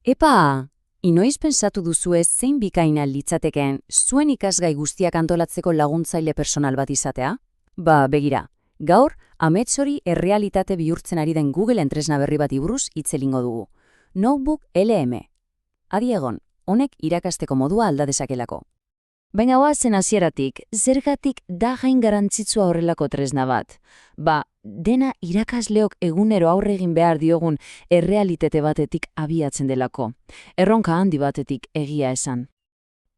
Epa, inoiz pensatu duzue zein bikaina litzatekeen zuen ikasgai guztiak antolatzeko laguntzaile personal bat izatea? Ba, begira, gaur, amets hori errealitate bihurtzen ari den Googleen tresna berri bat buruz hitz egingo dugu. Notebook LM. Adi egon, honek irakasteko modua alda dezakelako. Baina goazen hasieratik, zergatik da gain garrantzitsua horrelako tresna bat? Ba, dena irakasleok egunero aurre egin behar diogun errealitate batetik abiatzen delako. Erronka handi batetik egia esan.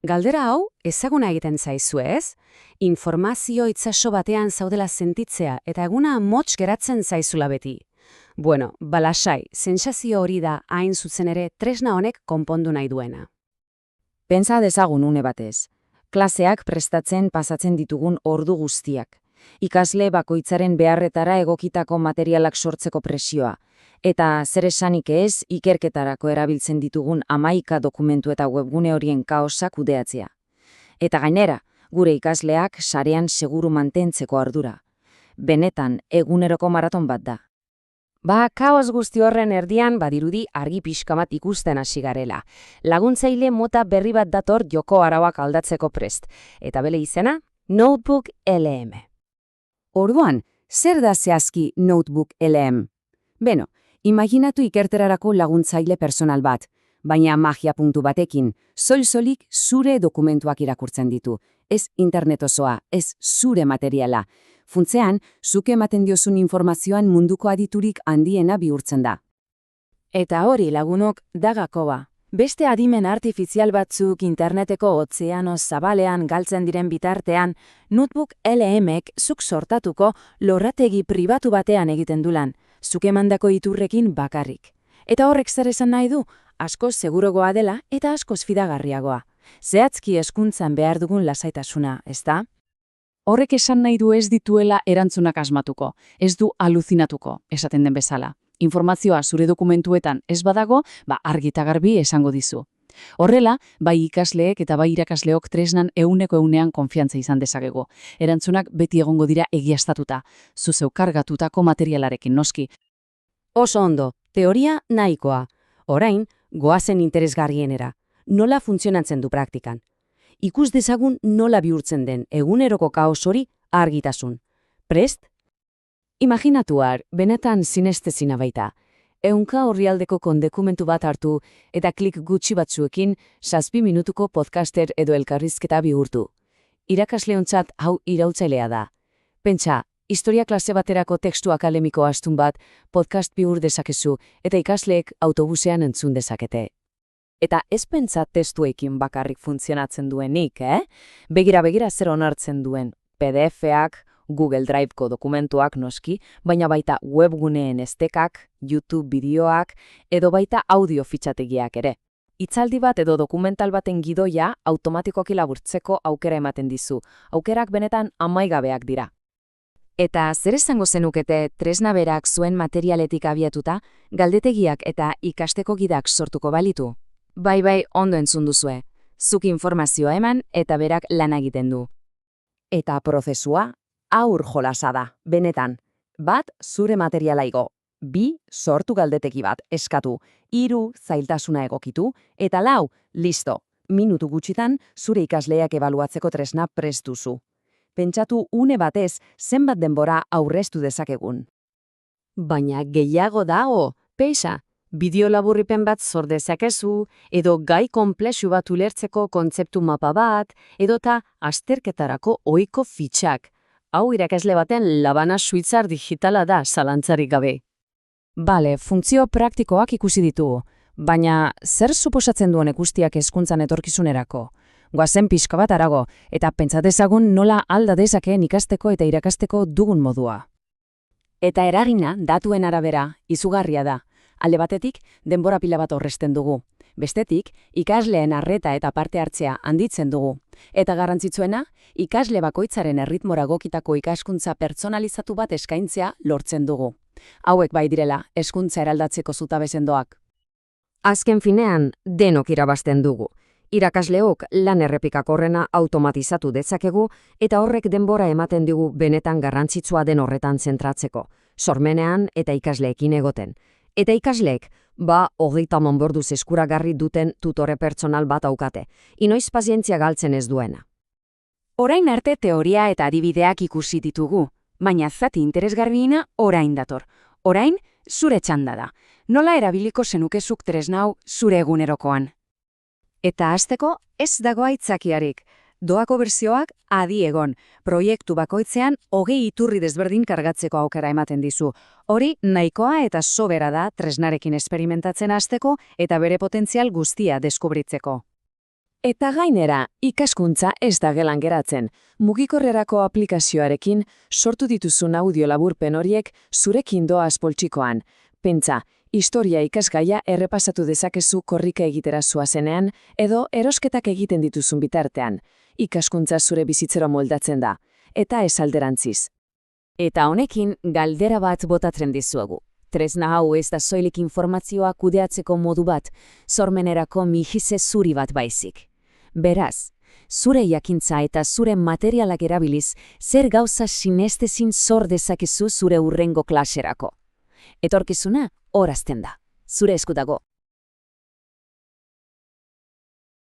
Galdera hau, ezaguna egiten zaizu ez? Informazio itsaso batean zaudela sentitzea eta eguna mots geratzen zaizula beti. Bueno, balasai, sentsazio hori da hain zuzen ere tresna honek konpondu nahi duena. Pentsa dezagun une batez. Klaseak prestatzen pasatzen ditugun ordu guztiak. Ikasle bakoitzaren beharretara egokitako materialak sortzeko presioa. Eta zer esanik ez ikerketarako erabiltzen ditugun 11 dokumentu eta webgune horien kaosa kudeatzea. Eta gainera, gure ikasleak sarean seguru mantentzeko ardura. Benetan, eguneroko maraton bat da. Ba, kaos guzti horren erdian badirudi argi pixka bat ikusten hasi garela. Laguntzaile mota berri bat dator joko arauak aldatzeko prest. Eta bere izena, Notebook LM. Orduan, zer da zehazki Notebook LM? Beno, imaginatu ikerterarako laguntzaile personal bat, baina magia puntu batekin, soil-solik zure dokumentuak irakurtzen ditu. Ez internet osoa, ez zure materiala. Funtzean, zuk ematen diozun informazioan munduko aditurik handiena bihurtzen da. Eta hori lagunok dagakoa. Beste adimen artifizial batzuk interneteko ozeano zabalean galtzen diren bitartean, Notebook LM-ek zuk sortatuko lorrategi pribatu batean egiten dulan, zuk emandako iturrekin bakarrik. Eta horrek zer esan nahi du, askoz segurogoa dela eta askoz fidagarriagoa. Zehatzki hezkuntzan behar dugun lasaitasuna, ezta? Horrek esan nahi du ez dituela erantzunak asmatuko, ez du aluzinatuko, esaten den bezala. Informazioa zure dokumentuetan ez badago, argi eta garbi esango dizu. Horrela, bai ikasleek eta bai irakasleok tresnan egunean konfiantza izan dezakegu. Erantzunak beti egongo dira egiaztatuta, zu zeu kargatutako materialarekin noski. Oso ondo, teoria nahikoa. Orain, goazen interesgarrienera. Nola funtzionatzen du praktikan? Ikus dezagun nola bihurtzen den eguneroko kaos hori argitasun. Prest? Imaginatuar, benetan sinestezina baita. 100 orrialdeko kondokumentu bat hartu eta klik gutxi batzuekin 7 minutuko podcaster edo elkarrizketa bihurtu. Irakasleontzat hau iraultzailea da. Pentsa, historia klase baterako tekstu akademiko astun bat podcast bihur dezakezu eta ikasleek autobusean entzun dezakete. Eta ez pentsa testuekin bakarrik funtzionatzen duenik, Begira zer onartzen duen. PDF-ak, Google Drive-ko dokumentuak noski, baina baita webguneen estekak, YouTube bideoak, edo baita audio fitxategiak ere. Hitzaldi bat edo dokumental baten gidoia automatikoki laburtzeko aukera ematen dizu. Aukerak benetan amaigabeak dira. Eta zer esango zenukete tresna berak zuen materialetik abiatuta, galdetegiak eta ikasteko gidak sortuko balitu? Bai, ondo entzun duzue. Zuk informazioa eman eta berak lan egiten du. Eta prozesua haur jolasa da, benetan. 1, zure materiala igo. 2, sortu galdetegi bat, eskatu. 3, zailtasuna egokitu. Eta 4, listo. Minutu gutxitan, zure ikasleak ebaluatzeko tresna prest duzu. Pentsatu une batez, zenbat denbora aurreztu dezakegun. Baina gehiago dago, peixa. Bideo laburripen bat sor dezakezu, edo gai konplexu bat ulertzeko kontzeptu mapa bat, edota azterketarako ohiko fitxak. Hau irakasle baten labana suitzar digitala da zalantzarik gabe. Bale, funtzio praktikoak ikusi ditugu, baina zer suposatzen duen guztiak hezkuntzan etorkizunerako? Goazen pixka bat harago, eta pentsa dezagun nola alda dezakeen ikasteko eta irakasteko dugun modua. Eta eragina, datuen arabera, izugarria da. Alde batetik, denbora pila bat horresten dugu. Bestetik, ikasleen arreta eta parte hartzea handitzen dugu. Eta garrantzitsuena, ikasle bakoitzaren erritmora egokitako ikaskuntza pertsonalizatu bat eskaintzea lortzen dugu. Hauek bai direla, hezkuntza eraldatzeko zutabe sendoak. Azken finean, denok irabazten dugu. Irakasleok lan errepikakorrena automatizatu dezakegu eta horrek denbora ematen digu benetan garrantzitsua den horretan zentratzeko, sormenean eta ikasleekin egoten. Eta ikasleek, ba 30 monborduz eskuragarri duten tutore pertsonal bat aukate, inoiz pazientzia galtzen ez duena. Orain arte teoria eta adibideak ikusi ditugu, baina zati interesgarriena orain dator. Orain, zure txanda da. Nola erabiliko zenukezuk tresna hau zure egunerokoan? Eta hasteko ez dago aitzakiarik. Doako bertsioak adi egon. Proiektu bakoitzean 20 iturri desberdin kargatzeko aukera ematen dizu. Hori nahikoa eta sobera da tresnarekin esperimentatzen hasteko eta bere potentzial guztia deskubritzeko. Eta gainera, ikaskuntza ez da gelan geratzen. Mugikorrerako aplikazioarekin sortu dituzun audio laburpen horiek zurekin doaz poltsikoan. Pentsa, historia ikasgaia errepasatu dezakezu korrika egitera zoazenean edo erosketak egiten dituzun bitartean. Ikaskuntza zure bizitzero moldatzen da, eta ez alderantziz. Eta honekin galdera bat botatzen dizuegu. Tresna hau ez da soilik informazioa kudeatzeko modu bat, sormenerako mihize zuri bat baizik. Beraz, zure jakintza eta zure materialak erabiliz, zer gauza sinestezin sor dezakezu zure hurrengo klaserako. Etorkizuna horazten da, zure esku dago.